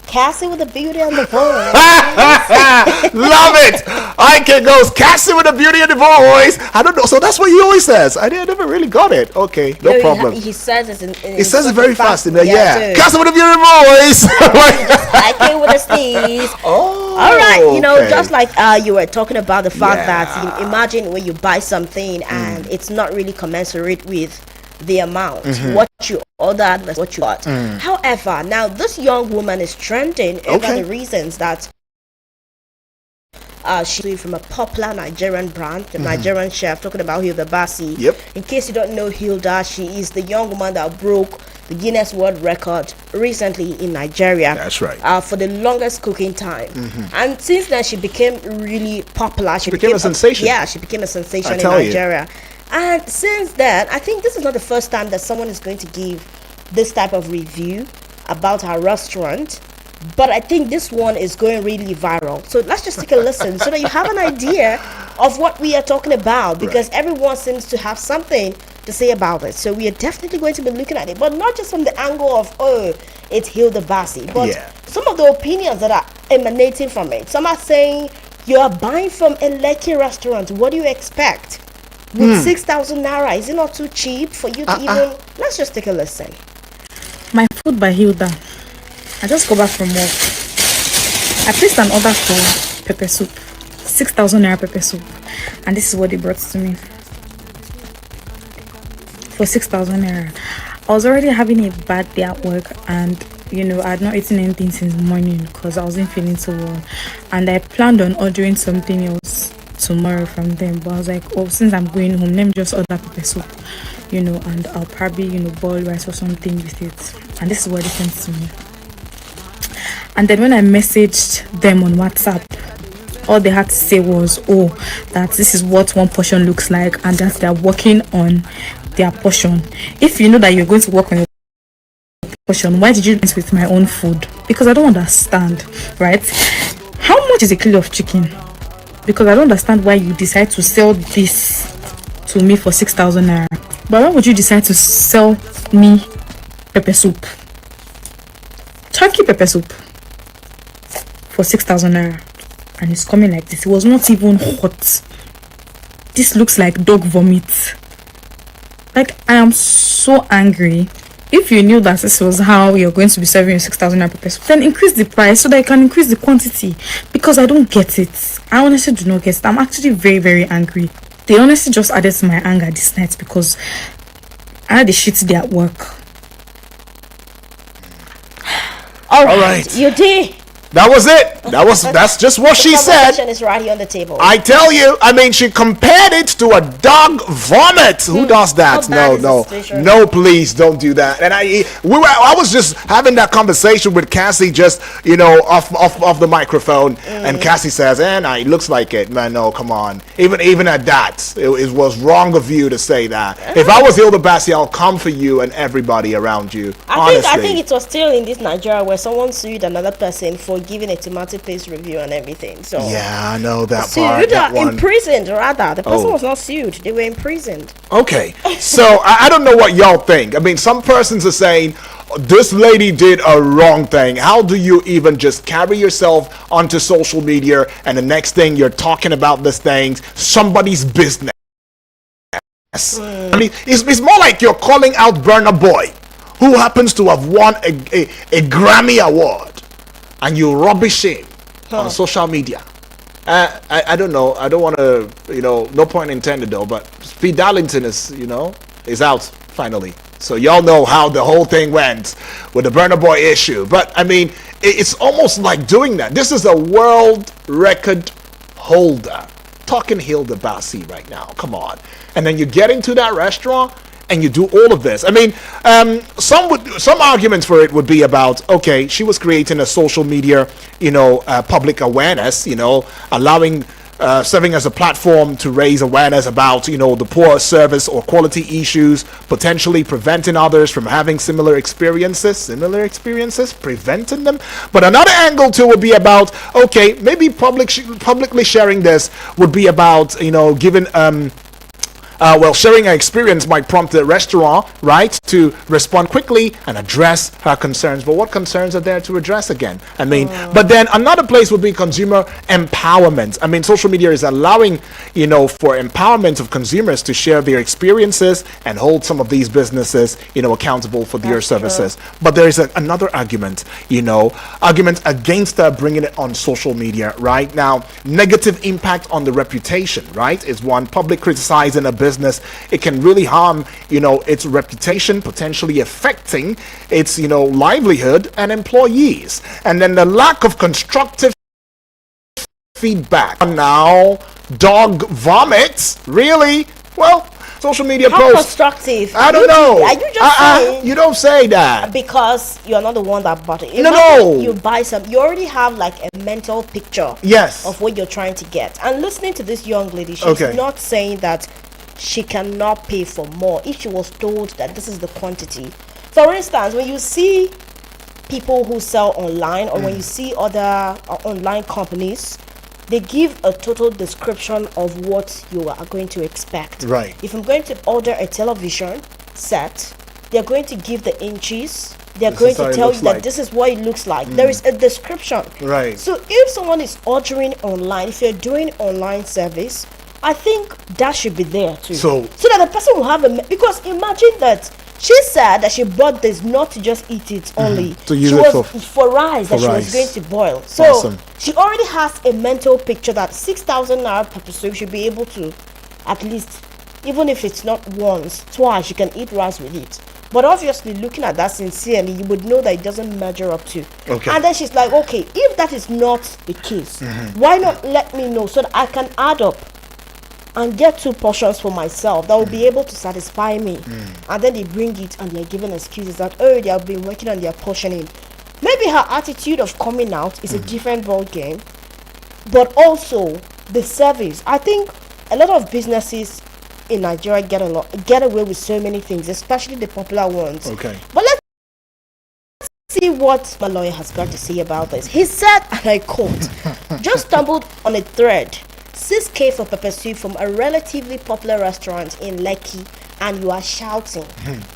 Cassie with the beauty and the voice. Love it. I can go Cassie with the beauty and the voice. I don't know. So that's what he always says. I never really got it. Okay, no problem. He says it He says it very fast in there. Yeah. Too. Cassie with the beauty and the voice. I came with a sneeze. Oh. All right. You know, okay. just like you were talking about the fact that imagine when you buy something and it's not really commensurate with the amount, what you ordered versus what you got. However, now this young woman is trending over the reasons that she's from a popular Nigerian brand, the Nigerian chef, talking about Hilda Baci. Yep. In case you don't know Hilda, she is the young woman that broke the Guinness World Record recently in Nigeria. That's right. For the longest cooking time. And since then, she became really popular. She became a sensation. Yeah, she became a sensation in Nigeria. And since then, I think this is not the first time that someone is going to give this type of review about her restaurant. But I think this one is going really viral. So let's just take a listen so that you have an idea of what we are talking about. Because everyone seems to have something to say about it. So we are definitely going to be looking at it. But not just from the angle of, it's Hilda Baci. But some of the opinions that are emanating from it. Some are saying, you are buying from a Lekki restaurant. What do you expect? With 6,000 naira, is it not too cheap for you to even... Let's just take a listen. My food by Hilda. I just got back from work. I placed an order for pepper soup. 6,000 naira pepper soup. And this is what they brought to me. For 6,000 naira. I was already having a bad day at work and you know, I had not eaten anything since morning because I wasn't feeling so well. And I planned on ordering something else tomorrow from them, but I was like, oh, since I'm going home, let me just order pepper soup, you know, and I'll probably, you know, boil rice or something with it. And this is what they sent to me. And then when I messaged them on WhatsApp, all they had to say was, oh, that this is what one portion looks like and that they're working on their portion. If you know that you're going to work on your portion, why did you do this with my own food? Because I don't understand, right? How much is a kilo of chicken? Because I don't understand why you decide to sell this to me for 6,000 naira. But why would you decide to sell me pepper soup? Turkey pepper soup for 6,000 naira. And it's coming like this. It was not even hot. This looks like dog vomit. Like, I am so angry. If you knew that this was how you're going to be serving your 6,000 naira pepper soup, then increase the price so that you can increase the quantity. Because I don't get it. I honestly do not get it. I'm actually very, very angry. They honestly just added to my anger this night because I had a shit day at work. All right. You did. That was it. That's just what she said. Is right here on the table. I tell you, I mean, she compared it to a dog vomit. Who does that? No, please don't do that. And I was just having that conversation with Cassie, just off the microphone, and Cassie says, it looks like it, man. No, come on. Even at that, it was wrong of you to say that. If I was Hilda Baci, I'll come for you and everybody around you. I think it was still in this Nigeria where someone sued another person for giving a tomato paste review and everything. So yeah, I know that part. That one. Imprisoned, rather. The person was not sued; they were imprisoned. Okay, so I don't know what y'all think. I mean, some persons are saying this lady did a wrong thing. How do you even just carry yourself onto social media and the next thing you're talking about this thing's somebody's business? I mean, it's more like you're calling out Burna Boy, who happens to have won a Grammy award. And you rubbish him on social media. I don't know. I don't want to, no point intended though, but Speed Darlington is out finally. So y'all know how the whole thing went with the Burna Boy issue. But I mean, it's almost like doing that. This is a world record holder. Talking Hilda Baci right now. Come on. And then you get into that restaurant and you do all of this. I mean, some arguments for it would be about, okay, she was creating a social media, public awareness, allowing, serving as a platform to raise awareness about, the poor service or quality issues, potentially preventing others from having similar experiences, preventing them. But another angle too would be about, okay, maybe publicly sharing this would be about, giving well, sharing her experience might prompt the restaurant, right, to respond quickly and address her concerns. But what concerns are there to address again? I mean, but then another place would be consumer empowerment. I mean, social media is allowing, you know, for empowerment of consumers to share their experiences and hold some of these businesses, you know, accountable for their services. But there is another argument, you know, argument against bringing it on social media. Right now, negative impact on the reputation, right, is one. Public criticizing a business, it can really harm, you know, its reputation, potentially affecting its, you know, livelihood and employees. And then the lack of constructive feedback. Now, dog vomits, really? Well, social media How posts. constructive? I don't know. Are you just saying? You don't say that. Because you're not the one that bought it. No. Imagine you buy some. You already have like a mental picture. Yes. Of what you're trying to get. And listening to this young lady, she's Okay. not saying that she cannot pay for more if she was told that this is the quantity. For instance, when you see people who sell online, or when you see other online companies, they give a total description of what you are going to expect. Right. If I'm going to order a television set, they're going to give the inches. They're This going is how to it tell looks you that like. this is what it looks like. There is a description. Right. So if someone is ordering online, if you're doing online service, I think that should be there too. So that the person will have because imagine that she said that she bought this not to just eat it only. To use she it was for rice that for she was rice. going to boil. So Awesome. she already has a mental picture that 6,000 naira per person should be able to, at least, even if it's not once, twice, you can eat rice with it. But obviously, looking at that sincerely, you would know that it doesn't measure up to. Okay. And then she's like, okay, if that is not the case, why not let me know so that I can add up and get 2 portions for myself that will be able to satisfy me. And then they bring it and they're giving excuses that, oh, they have been working on their portioning. Maybe her attitude of coming out is a different ball game, but also the service. I think a lot of businesses in Nigeria get away with so many things, especially the popular ones. Okay. But let's see what my lawyer has got to say about this. He said, and I quote, just stumbled on a thread, 6K for pepper soup from a relatively popular restaurant in Lekki, and you are shouting.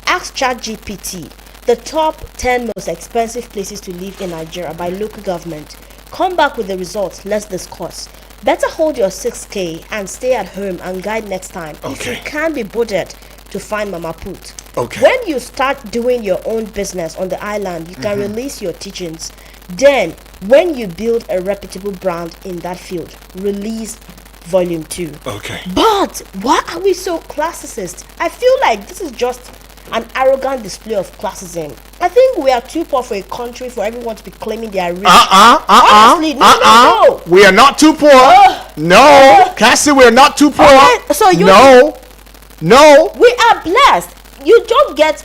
Ask ChatGPT, the top 10 most expensive places to live in Nigeria by local government. Come back with the results, let's discuss. Better hold your 6K and stay at home and guide next time. If Okay. you can't be bothered to find Mama Put. Okay. When you start doing your own business on the island, you can release your teachings. Then, when you build a reputable brand in that field, release volume 2. Okay. But why are we so classicist? I feel like this is just an arrogant display of classism. I think we are too poor for a country for everyone to be claiming they are rich. Honestly, no. We are not too poor. No. Cassie, we are not too poor. Okay, so you- No. We are blessed. You don't get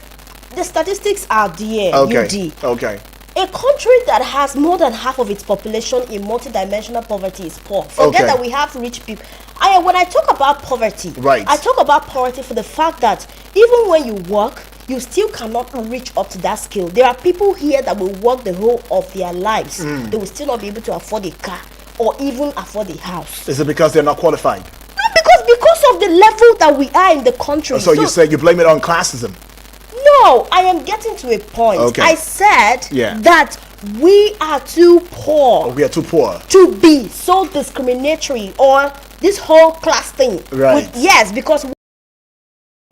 the statistics are there. Okay. UD. Okay. A country that has more than half of its population in multidimensional poverty is poor. Forget Okay. that we have rich people. When I talk about poverty, Right. I talk about poverty for the fact that even when you work, you still cannot reach up to that scale. There are people here that will work the whole of their lives. They will still not be able to afford a car or even afford a house. Is it because they're not qualified? Not because of the level that we are in the country. So you say you blame it on classism? No, I am getting to a point. Okay. I said Yeah. that we are too poor We are too poor. to be so discriminatory or this whole class thing. Right. Yes, because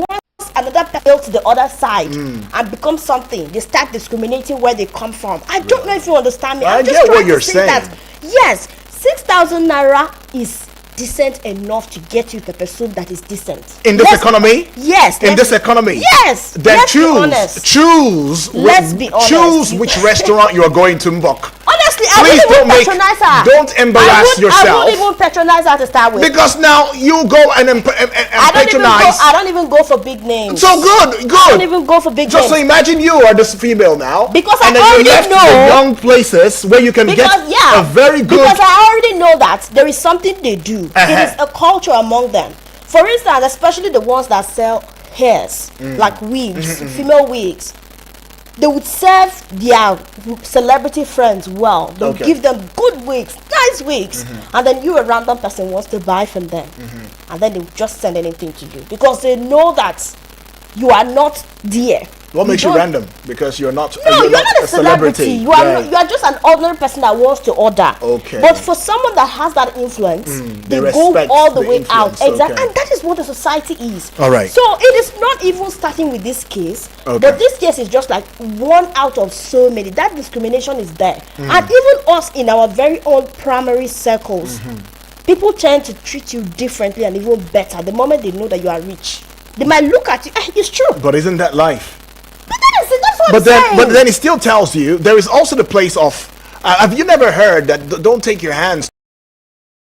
once another person built to the other side and become something, they start discriminating where they come from. I don't know if you understand me. I I'm just get what trying to you're say saying. that yes, 6,000 naira is decent enough to get you pepper soup that is decent. In this economy? Yes. In let's this economy? Yes. Then let's be honest. choose. Let's be honest. Choose You- which restaurant you are going to Mbok. Honestly, I Please wouldn't even don't patronize her. don't embarrass I yourself. wouldn't even patronize her to start with. Because now you go and patronize. I don't even go for big names. So good. I don't even go for big Just so names. imagine you are this female now. Because and I then already you left know- the young places where you can Because get a very good. Because I already know that there is something they do. It is a culture among them. For instance, especially the ones that sell hairs, like wigs, female wigs. They would serve their celebrity friends well. They'll Okay. give them good wigs, nice wigs, and then you, a random person, wants to buy from them, and then they just send anything to you because they know that you are not there. What makes you random? Because you're not. No, you're not a celebrity. You are you are just an ordinary person that wants to order. Okay. But for someone that has that influence, they go all the way out. Exactly, and that is what the society is. All right. So it is not even starting with this case, but this case is just like one out of so many. That discrimination is there, and even us in our very own primary circles, people tend to treat you differently and even better the moment they know that you are rich. They might look at you. It's true. But isn't that life? That's what I'm saying. But then it still tells you there is also the place of. Have you never heard that? Don't take your hands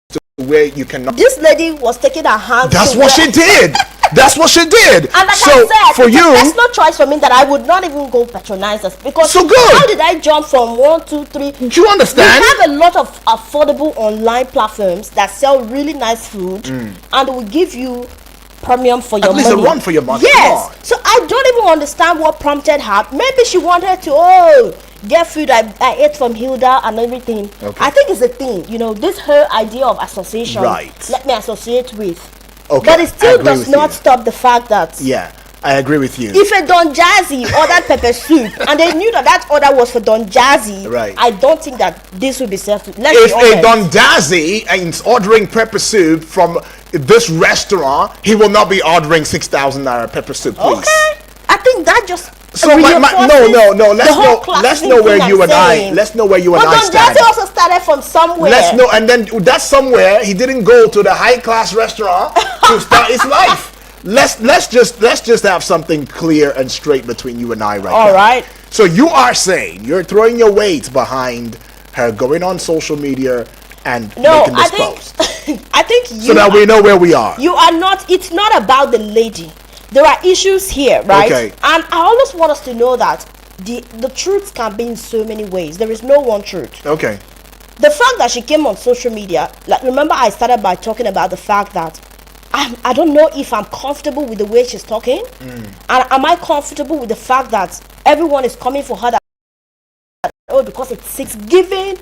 to where you cannot. This lady was taking her hands. That's what she did. That's what she did. And like so I said, for you, there's no choice for me that I would not even go patronize us because so good. How did I jump from 1, 2, 3? Do you understand? We have a lot of affordable online platforms that sell really nice food and will give you premium for your money. At least a run for your money. Yes. So I don't even understand what prompted her. Maybe she wanted to get food I ate from Hilda and everything. Okay. I think it's a thing. This her idea of association. Right. Let me associate with. Okay. But it still does not stop the fact that I agree with you. if a Don Jazzy ordered pepper soup and they knew that order was for Don Jazzy, right. I don't think that this would be served. If a Don Jazzy is ordering pepper soup from this restaurant, he will not be ordering 6,000 naira pepper soup, please. Okay. I think that just so no. Let's know where you and I. Let's know where you and I stand. But Don Jazzy also started from somewhere. Let's know, and then that somewhere he didn't go to the high class restaurant to start his life. Let's just have something clear and straight between you and I right now. All right. So you are saying you're throwing your weight behind her going on social media and making this post. I think you. So that we know where we are. You are not. It's not about the lady. There are issues here, right? Okay. And I always want us to know that the truth can be in so many ways. There is no one truth. Okay. The fact that she came on social media, like remember I started by talking about the fact that I don't know if I'm comfortable with the way she's talking, and am I comfortable with the fact that everyone is coming for her because it's giving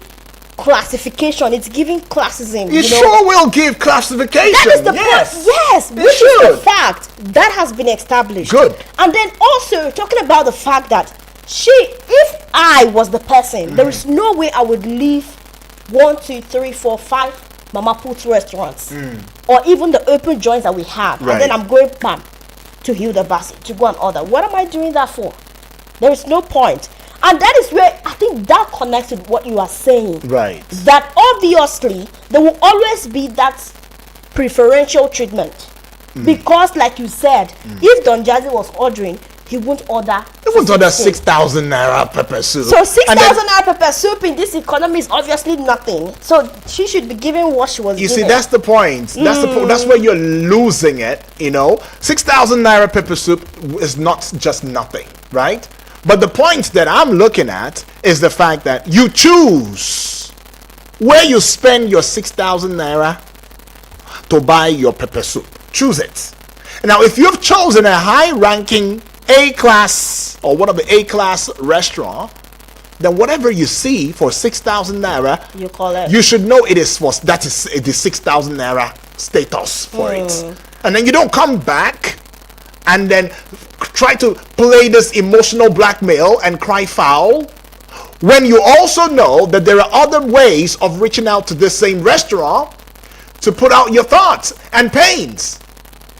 classification, it's giving classism. You sure will give classification. That is the point. Yes, which is the fact that has been established. Good. And then also talking about the fact that if I was the person, there is no way I would leave 1, 2, 3, 4, 5 Mama Put's restaurants or even the open joints that we have, and then I'm going to Hilda Baci to go and order. What am I doing that for? There is no point. And that is where I think that connects with what you are saying. Right. That obviously there will always be that preferential treatment. Because like you said, if Don Jazzy was ordering, he won't order. He won't order 6,000 naira pepper soup. So 6,000 naira pepper soup in this economy is obviously nothing. So she should be given what she was given. You see, that's the point. That's where you're losing it. 6,000 naira pepper soup is not just nothing, right? But the point that I'm looking at is the fact that you choose where you spend your 6,000 naira to buy your pepper soup. Choose it. Now, if you've chosen a high-ranking A-class or one of the A-class restaurant, then whatever you see for 6,000 naira, you call it. You should know it is the 6,000 naira status for it. And then you don't come back and then try to play this emotional blackmail and cry foul when you also know that there are other ways of reaching out to this same restaurant to put out your thoughts and pains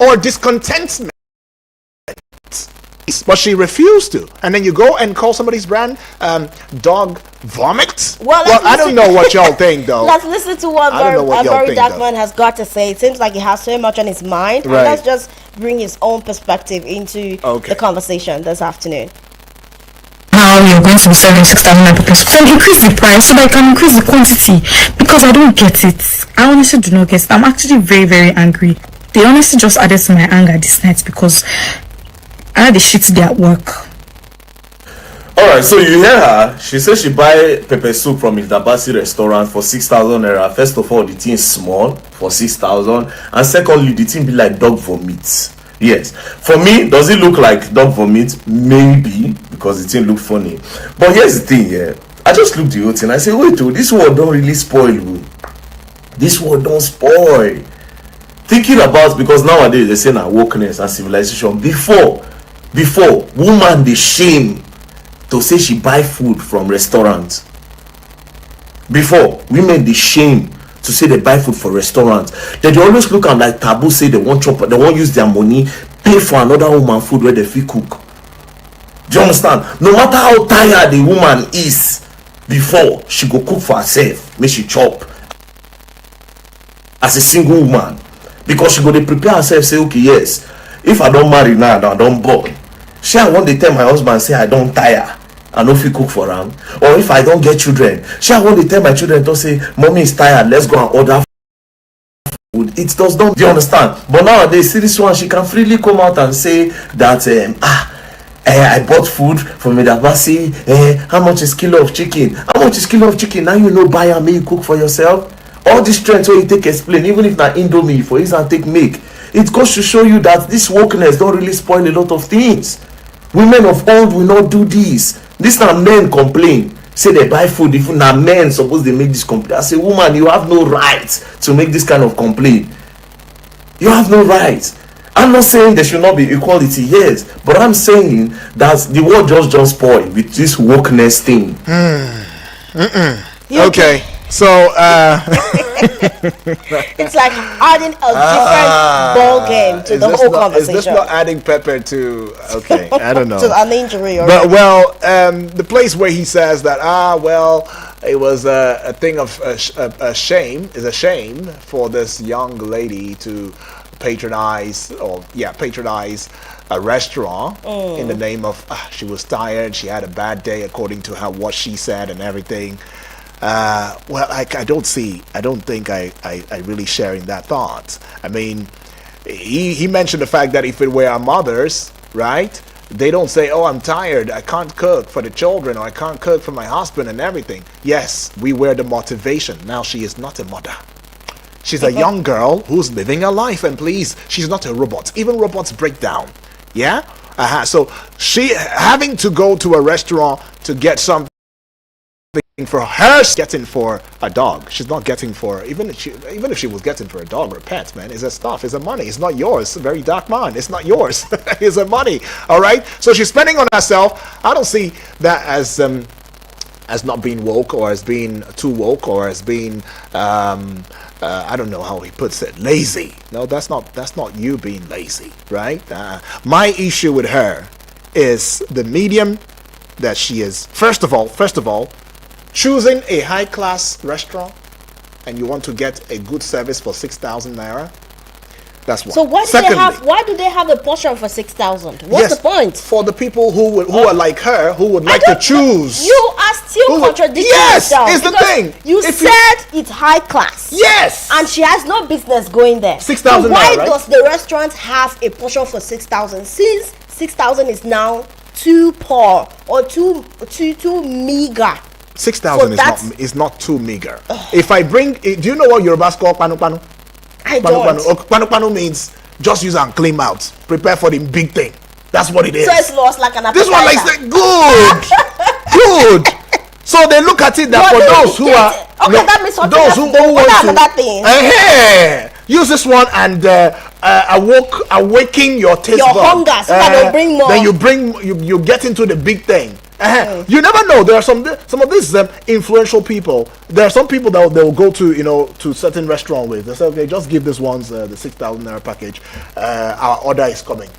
or discontentment. But she refused to, and then you go and call somebody's brand dog vomit. Well, I don't know what y'all think though. Let's listen to what Very Dark Man has got to say. It seems like he has so much on his mind. Right. And let's just bring his own perspective into the conversation this afternoon. How you're going to be selling 6,000 pepper soup? So increase the price so that I can increase the quantity, because I don't get it. I honestly do not get it. I'm actually very, very angry. They honestly just added to my anger this night because I had the shit there at work. Alright, so you hear her. She says she buy pepper soup from Hilda Baci restaurant for 6,000 naira. First of all, the thing is small for 6,000, and secondly, the thing be like dog vomit. Yes, for me, does it look like dog vomit? Maybe, because the thing look funny. But here's the thing, I just looked the whole thing. I say, wait, this one don't really spoil. This world don't spoil. Thinking about, because nowadays they say na wokeness and civilization. Before woman dey shame to say she buy food from restaurants. Before, women dey shame to say they buy food for restaurants. They always look am like taboo, say they wan chop, they wan use their money pay for another woman food where they fit cook. Do you understand? No matter how tired the woman is, before, she go cook for herself, make she chop as a single woman, because she go dey prepare herself, say okay, yes, if I don marry now and I don born, shey I wan dey tell my husband say I don tire, I no fit cook for am? Or if I don get children, shey I wan dey tell my children to say mommy is tired, let's go and order food? It does not. Do you understand? But nowadays, see this one, she can freely come out and say that I bought food from Baci. How much is kilo of chicken? How much is kilo of chicken? Now you know, buy and make you cook for yourself. All this strength wey you take explain, even if na indomie for use and take make, it goes to show you that this wokeness don really spoil a lot of things. Women of old will not do this. This na men complain, say they buy food. If na men suppose they make this complaint, as a woman you have no right to make this kind of complaint. You have no right. I'm not saying there should not be equality, yes, but I'm saying that the world just spoil with this wokeness thing. Okay, so it's like adding a different ball game to the whole conversation. Is this not adding pepper to? Okay, I don't know. To an injury, or but the place where he says that it was a thing of a shame, is a shame for this young lady to patronize a restaurant in the name of she was tired, she had a bad day according to her, what she said and everything. Well, I don't think I really share in that thought. I mean, he mentioned the fact that if it were our mothers, right, they don't say, oh, I'm tired, I can't cook for the children, or I can't cook for my husband and everything. Yes, we were the motivation. Now she is not a mother. She's a young girl who's living her life, and please, she's not a robot. Even robots break down. Yeah? So she having to go to a restaurant to get something for her, getting for a dog. She's not getting for, even if she was getting for a dog or a pet, man, it's a stuff, it's a money, it's not yours. Very dark man, it's not yours. It's a money. All right, so she's spending on herself. I don't see that as not being woke, or as being too woke, or as being I don't know how he puts it, lazy. No, that's not you being lazy, right? My issue with her is the medium that she is. First of all, choosing a high-class restaurant and you want to get a good service for 6,000 naira. That's one. So why do they have a portion for 6,000? What's the point? For the people who are like her, who would like to choose. You are still contradicting yourself. Yes, is the thing. You said it's high class. Yes. And she has no business going there. 6,000 so why right? does the restaurant have a portion for 6,000? Since 6,000 is now too poor or too meager. 6,000 is not too meager. If I bring, do you know what Yorubas call panu panu? I don't. Panu panu means just use and clean out. Prepare for the big thing. That's what it is. So it's lost like an appetizer. This one like good. So they look at it that for those who are that means those who want that thing. Use this one and awaken your taste your bud. hunger, so that they'll bring more. Then you get into the big thing. You never know. There are some of these influential people. There are some people that they'll go to to certain restaurant with. They say, okay, just give this one's the 6,000 naira package. Our order is coming.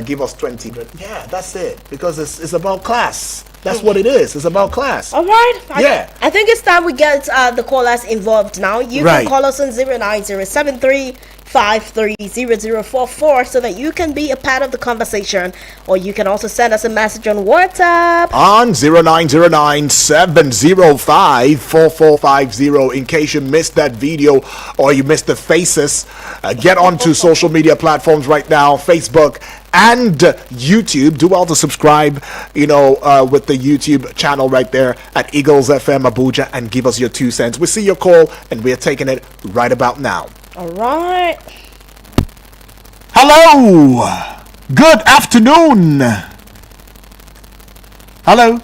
Give us 20. Yeah, that's it. Because it's about class. That's what it is. It's about class. All right. Yeah. I think it's time we get the callers involved now. You can call us on 09073530044 so that you can be a part of the conversation, or you can also send us a message on WhatsApp on 0909-705-4450. In case you missed that video or you missed the faces, get onto social media platforms right now, Facebook and YouTube. Do well to subscribe, with the YouTube channel right there at Eagles FM Abuja, and give us your 2 cents. We see your call and we're taking it right about now. All right. Hello. Good afternoon. Hello.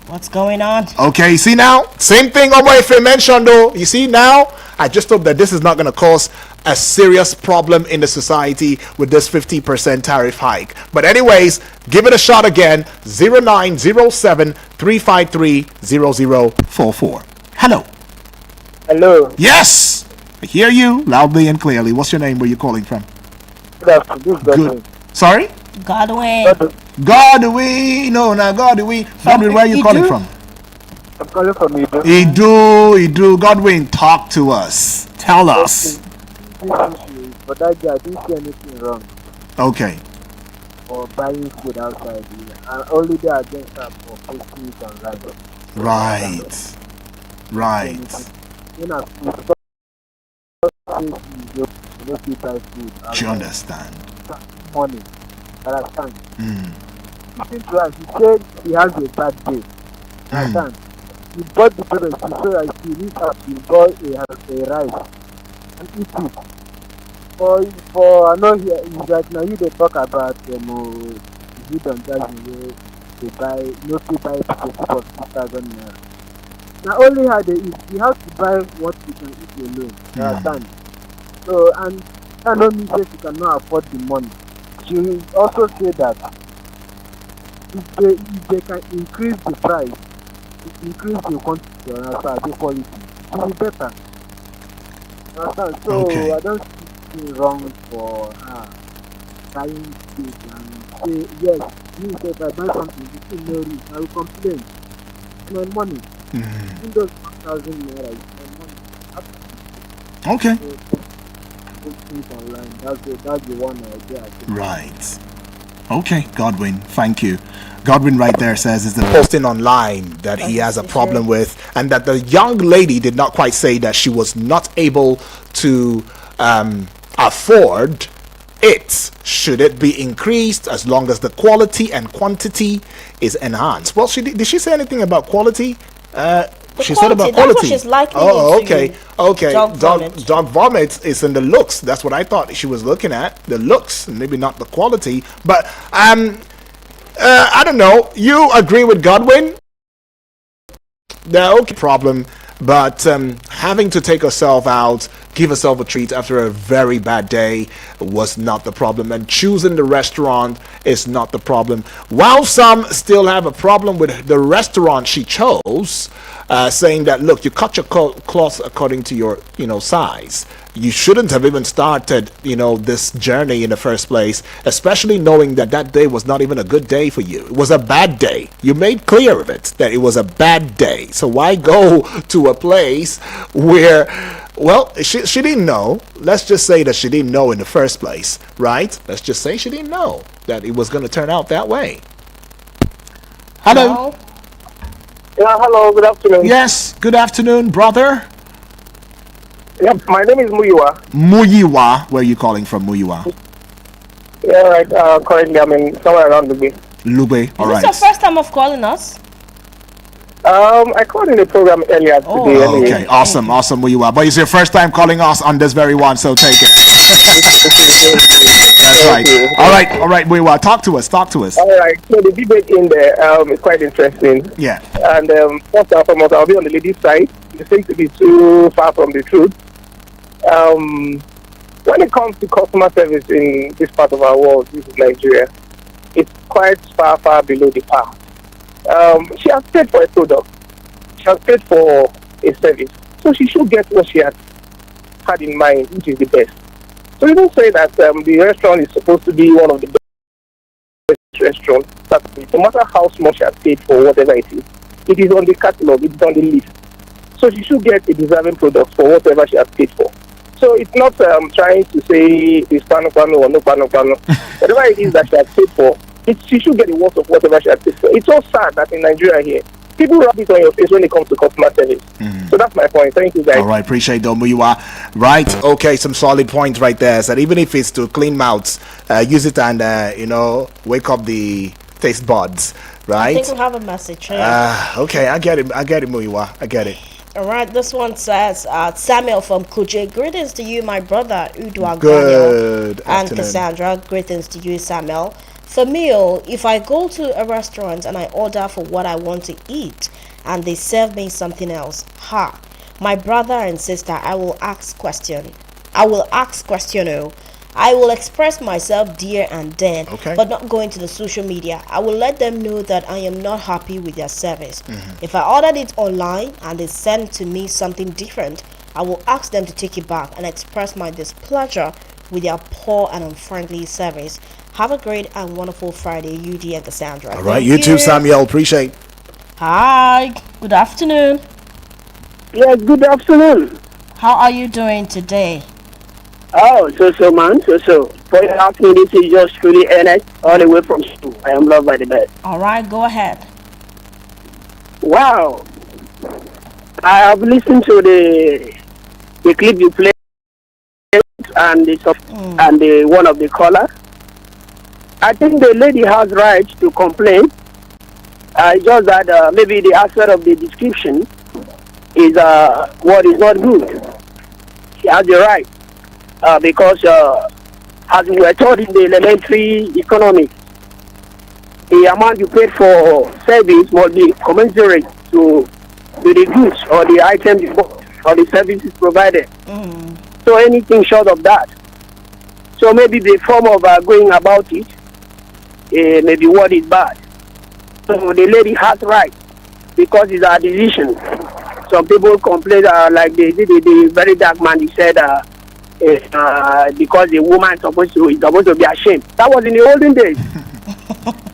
What's going on? Okay, you see now? Same thing Omoefe mentioned though. You see now? I just hope that this is not going to cause a serious problem in the society with this 50% tariff hike. But anyways, give it a shot again. 0907-353-0044. Hello. Hello. Yes! I hear you loudly and clearly. What's your name? Where you calling from? Good afternoon. Good. Sorry? Godwin. Godwin. No, not Godwin. Godwin, where are you calling from? I'm calling from Hilda. Idu. Godwin, talk to us. Tell us. But that guy, I didn't see anything wrong Okay. for buying food outside here. And only they are against that for posting it online. Right. You know, you don't buy food. Do you understand? Money. Understand? Listen to us. He said he has a bad day. Understand? He bought the product so that he reached out, he bought a rice and eat it. For I know he's like now you they talk about you don't judge me they buy no to buy for 6,000 naira. Now only how they eat, he has to buy what he can eat alone. Understand? So and that no mean that he cannot afford the money. She also said that if they can increase the price, increase the quantity or the quality, it will be better. So Okay. I don't see anything wrong for buying food and say yes, me say if I buy something, it's still no risk, I will complain. It's my money. Even those 1,000 naira is my money. Okay. Things online. That's the one idea. Right. Okay, Godwin, thank you. Godwin right there says is the posting online that he has a problem with, and that the young lady did not quite say that she was not able to afford it. Should it be increased as long as the quality and quantity is enhanced? Well, did she say anything about quality? She said about That's quality. what she's likely okay. Dog vomit is in the looks. That's what I thought she was looking at. The looks, maybe not the quality. But I don't know. You agree with Godwin? The okay problem, but having to take herself out, give herself a treat after a very bad day was not the problem, and choosing the restaurant is not the problem. While some still have a problem with the restaurant she chose, saying that look, you cut your cloth according to your size. You shouldn't have even started this journey in the first place, especially knowing that day was not even a good day for you. It was a bad day. You made clear of it that it was a bad day. So why go to a place where, well, she didn't know. Let's just say that she didn't know in the first place, right? Let's just say she didn't know that it was going to turn out that way. Hello. Yeah, hello, good afternoon. Yes, good afternoon, brother. Yep, my name is Muyiwa. Muyiwa, where are you calling from, Muyiwa? Yeah, right. Currently, I'm in somewhere around Lube. Lube, all right. Is this your first time of calling us? I called in the program earlier today. Anyway. Okay, awesome, Muyiwa. But it's your first time calling us on this very one, so take it. That's right. All right, Muyiwa, talk to us. All right. So the debate in there is quite interesting. Yeah. And first and foremost, I'll be on the ladies' side. It seems to be too far from the truth. When it comes to customer service in this part of our world, this is Nigeria, it's quite far below the par. She has paid for a product. She has paid for a service. So she should get what she had in mind, which is the best. So you don't say that the restaurant is supposed to be one of the best restaurants. No matter how small she has paid for whatever it is on the catalog, it's on the list. So she should get a deserving product for whatever she has paid for. So it's not trying to say it's pano or no pano. Whatever it is that she has paid for, she should get the worth of whatever she has paid for. It's so sad that in Nigeria here, people rub it on your face when it comes to customer service. So that's my point. Thank you, guys. All right, appreciate that, Muyiwa. Right, okay, some solid points right there. So that even if it's to clean mouths, use it and wake up the taste buds, right? I think we have a message here. Okay, I get it, Muyiwa. I get it. All right, this one says, Samuel from Kuje. Greetings to you, my brother, Udwa Good and afternoon. Cassandra. Greetings to you, Samuel. For me, if I go to a restaurant and I order for what I want to eat and they serve me something else, my brother and sister, I will ask question. I will express myself there and then, but not go into the social media. I will let them know that I am not happy with their service. If I ordered it online and they send to me something different, I will ask them to take it back and express my displeasure with their poor and unfriendly service. Have a great and wonderful Friday, UD and Cassandra. All right, you too, Samuel. Appreciate. Hi, good afternoon. Yes, good afternoon. How are you doing today? Oh, man, so. For your afternoon, this is just really Ernest, all the way from school. I am loved by the best. All right, go ahead. Wow. I have listened to the clip you played and the one of the caller. I think the lady has right to complain. Just that maybe the aspect of the description is what is not good. She has the right because as we were taught in the elementary economics, the amount you paid for service must be commensurate to the goods or the items you bought or the services provided. So anything short of that. So maybe the form of going about it, maybe what is bad. So the lady has right because it's her decision. Some people complain like the very dark man. He said because the woman is supposed to be ashamed. That was in the olden days.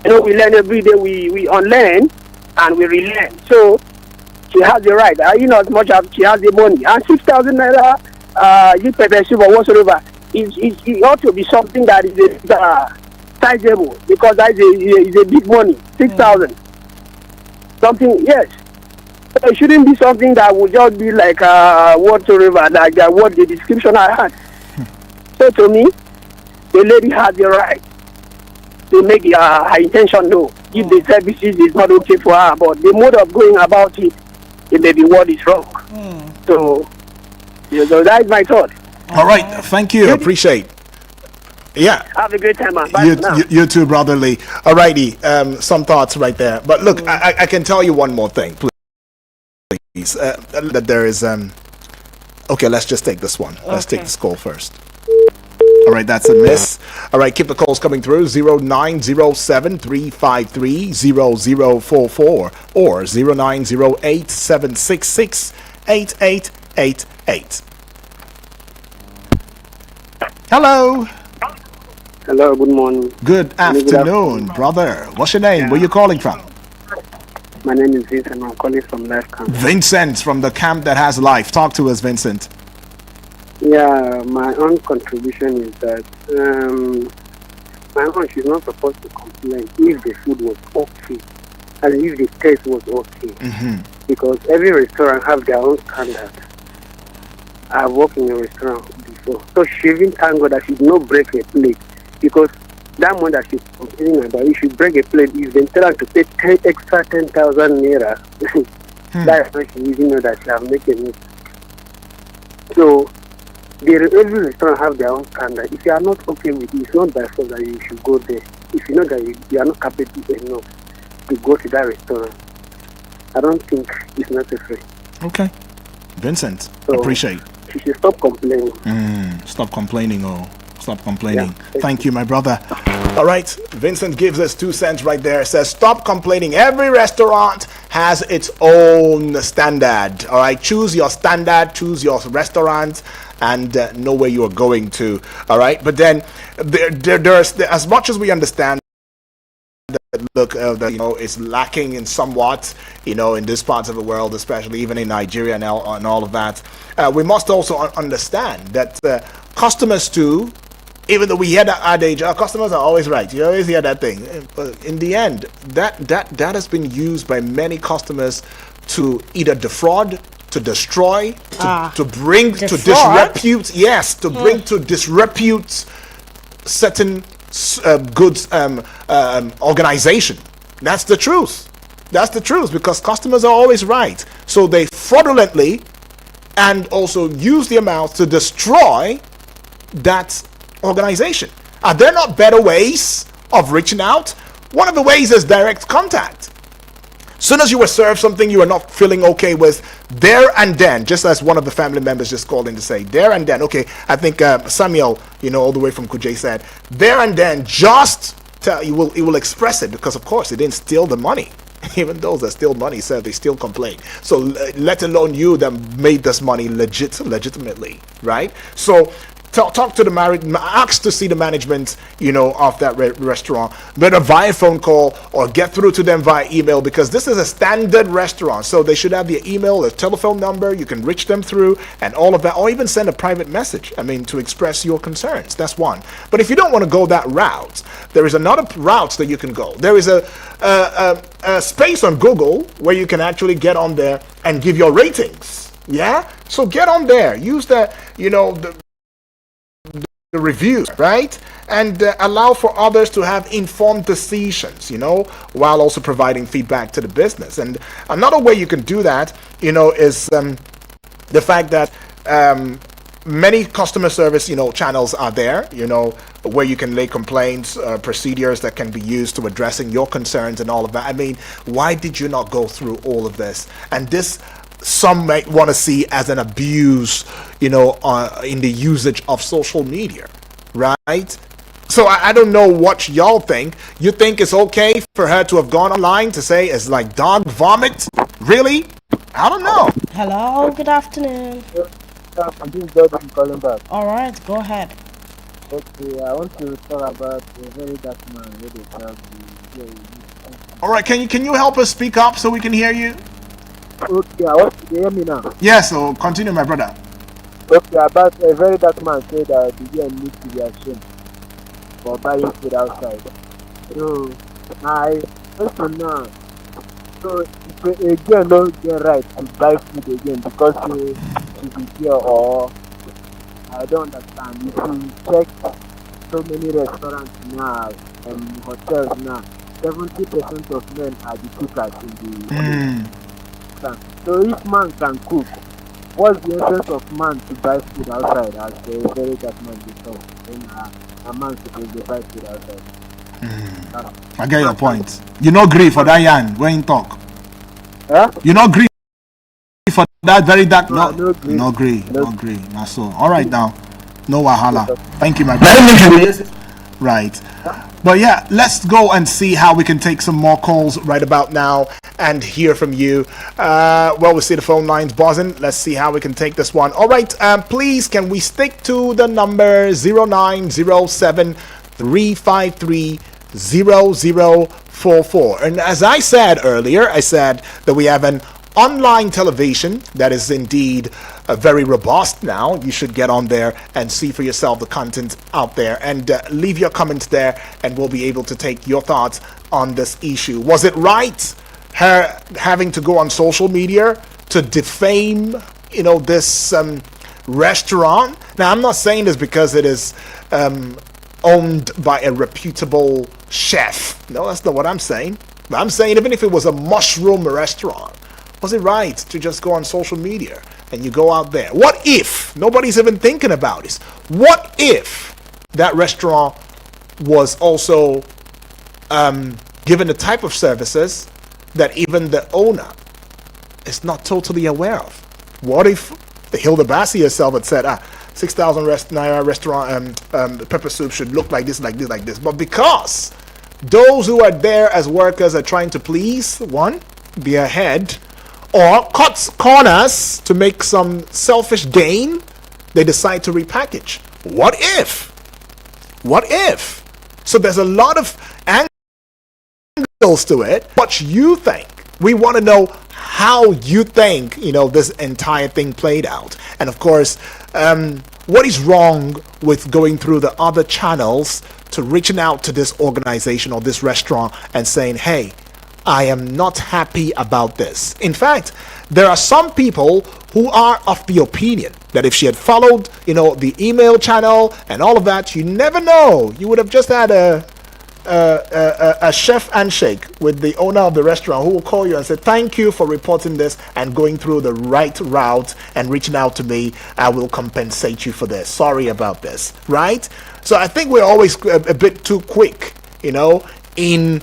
We learn every day. We unlearn and we relearn. So she has the right. As much as she has the money and 6,000 naira, you pepper soup or whatsoever. It ought to be something that is sizable because that is a big money. 6,000. Something, yes. So it shouldn't be something that would just be like whatsoever, like what the description I had. So to me, the lady has the right to make her intention known. If the services is not okay for her, but the mode of going about it, it may be what is wrong. So that is my thought. All right, thank you. Appreciate. Yeah. Have a great time, man. Bye You too, brotherly. All righty. Some thoughts right there. But look, I can tell you one more thing, please. That there is okay, let's just take this one. Let's take this call first. All right, that's a miss. All right, keep the calls coming through. 0907-353-0044 or 0908-766-8888. Hello, good morning. Good afternoon, brother. What's your name? Where you calling from? My name is Vincent. I'm calling from Life Camp. Vincent from the camp that has life. Talk to us, Vincent. Yeah, my own contribution is that my aunt, she's not supposed to complain if the food was okay and if the taste was okay. Because every restaurant have their own standard. I've worked in a restaurant before. So she even thank God that she did not break a plate. Because that one that she's complaining about, if she break a plate, if they tell her to pay 10,000 naira, that's when she even know that she have made a mistake. So every restaurant have their own standard. If you are not okay with it, it's not by force that you should go there. If you know that you are not capable enough to go to that restaurant, I don't think it's necessary. Okay. Vincent, so appreciate. She should stop complaining. Stop complaining, stop complaining. Yeah, thank you, my brother. All right, Vincent gives us 2 cents right there. Says, stop complaining. Every restaurant has its own standard. All right, choose your standard, choose your restaurant, and know where you are going to. All right, but then there's as much as we understand. Look, it's lacking in somewhat, in this part of the world, especially even in Nigeria and all of that. We must also understand that customers too, even though we hear that adage, our customers are always right. You always hear that thing. But in the end, that has been used by many customers to either defraud, to destroy, to bring defraud? To disrepute. Yes, to bring to disrepute certain goods organization. That's the truth. Because customers are always right. So they fraudulently and also use their mouth to destroy that organization. Are there not better ways of reaching out? One of the ways is direct contact. Soon as you were served something you are not feeling okay with, there and then, just as one of the family members just called in to say, there and then, okay, I think Samuel, all the way from Kuje said, there and then, just tell you will express it, because of course they didn't steal the money. Even those that steal money said they still complain. So let alone you that made this money legitimately, right? So talk to the ask to see the management, of that restaurant, whether via phone call or get through to them via email, because this is a standard restaurant. So they should have their email, their telephone number. You can reach them through and all of that, or even send a private message. To express your concerns. That's one. But if you don't want to go that route, there is another route that you can go. There is a space on Google where you can actually get on there and give your ratings. Yeah. So get on there. Use the reviews, right? And allow for others to have informed decisions, while also providing feedback to the business. And another way you can do that, is the fact that many customer service, channels are there, where you can lay complaints, procedures that can be used to addressing your concerns and all of that. Why did you not go through all of this? And this, some might want to see as an abuse, in the usage of social media, right? So I don't know what y'all think. You think it's okay for her to have gone online to say it's like dog vomit? Really? I don't know. Hello, good afternoon. I'm just Jordan calling back. All right, go ahead. Okay, I want to talk about a very dark man where they tell you. All right, can you help us speak up so we can hear you? Okay, I want to hear me now. Yes, so continue, my brother. Okay, about a very dark man said that the girl needs to be ashamed for buying food outside. So, I also now, so if a girl don't get right to buy food again because she's a girl, or I don't understand. If you check so many restaurants now and hotels now, 70% of men are the cookers in the restaurant. So if man can cook, what's the essence of man to buy food outside as a very dark man before? Then a man supposed to buy food outside. I get your point. You no agree for that yarn when you talk. Huh? You no agree for that very dark. No, No agree. Not so. All right now. No Whahala. Thank you, my brother. brother. Right. But yeah, let's go and see how we can take some more calls right about now and hear from you. Well, we see the phone lines buzzing. Let's see how we can take this one. All right. Please, can we stick to the number 0907 353 0044? And as I said earlier, I said that we have an online television that is indeed very robust now. You should get on there and see for yourself the content out there, and leave your comments there, and we'll be able to take your thoughts on this issue. Was it right, her having to go on social media to defame, this restaurant? Now, I'm not saying this because it is owned by a reputable chef. No, that's not what I'm saying. But I'm saying even if it was a mushroom restaurant, was it right to just go on social media and you go out there? What if, nobody's even thinking about this, what if that restaurant was also given the type of services that even the owner is not totally aware of? What if the Hilda Baci herself had said, 6,000 naira restaurant pepper soup should look like this, like this, like this. But because those who are there as workers are trying to please, one, be ahead, or cut corners to make some selfish gain, they decide to repackage. What if? What if? So there's a lot of angles to it. What you think? We want to know how you think, this entire thing played out. And of course, what is wrong with going through the other channels to reaching out to this organization or this restaurant and saying, hey, I am not happy about this. In fact, there are some people who are of the opinion that if she had followed, the email channel and all of that, you never know. You would have just had a chef handshake with the owner of the restaurant, who will call you and say, thank you for reporting this and going through the right route and reaching out to me. I will compensate you for this. Sorry about this, right? So I think we're always a bit too quick, in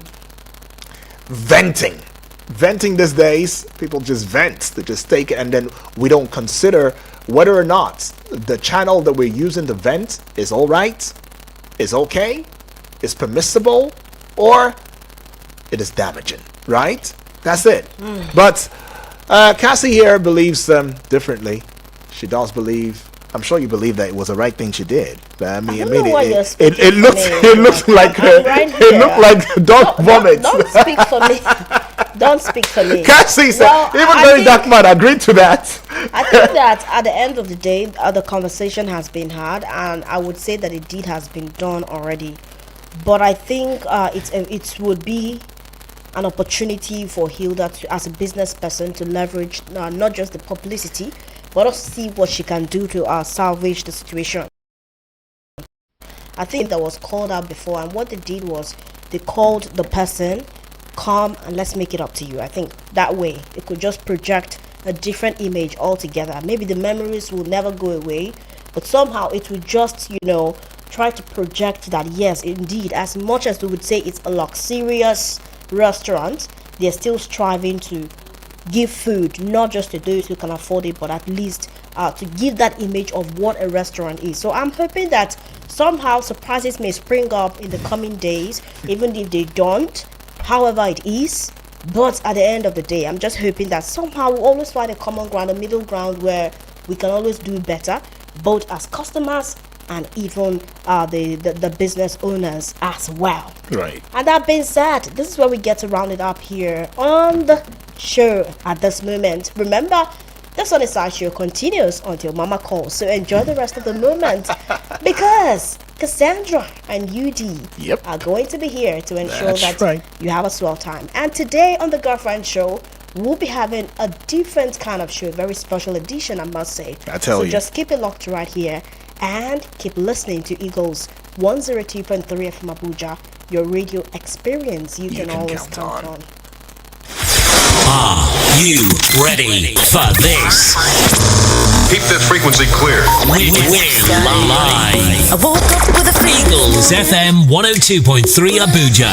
venting. Venting these days, people just vent. They just take it, and then we don't consider whether or not the channel that we're using to vent is all right, is okay, is permissible, or it is damaging, right? That's it. But Cassie here believes differently. She does believe. I'm sure you believe that it was the right thing she did. But I mean, it looked like dog vomit. Don't speak for me. Don't speak for me. Cassie said, even very dark man agreed to that. I think that at the end of the day, the conversation has been had, and I would say that a deed has been done already. But I think it would be an opportunity for Hilda to, as a business person, to leverage not just the publicity, but also see what she can do to salvage the situation. I think that was called out before, and what they did was they called the person, come and let's make it up to you. I think that way it could just project a different image altogether. Maybe the memories will never go away, but somehow it will just, try to project that yes, indeed, as much as we would say it's a luxurious restaurant, they're still striving to give food not just to those who can afford it, but at least to give that image of what a restaurant is. So I'm hoping that somehow surprises may spring up in the coming days, even if they don't, however it is. But at the end of the day, I'm just hoping that somehow we'll always find a common ground, a middle ground, where we can always do better, both as customers and even the business owners as well. Right. And that being said, this is where we get to round it up here on the show at this moment. Remember, the Sunnyside show continues until Mama calls, so enjoy the rest of the moment because Cassandra and UD are going to be here to ensure that you have a swell time. And today on the Girlfriend Show, we'll be having a different kind of show, very special edition, I must say. So just keep it locked right here and keep listening to Eagles 102.3 FM Abuja, your radio experience you can always count on. Are you ready for this? Keep this frequency clear. We're live. I woke up with a Eagles FM 102.3 Abuja.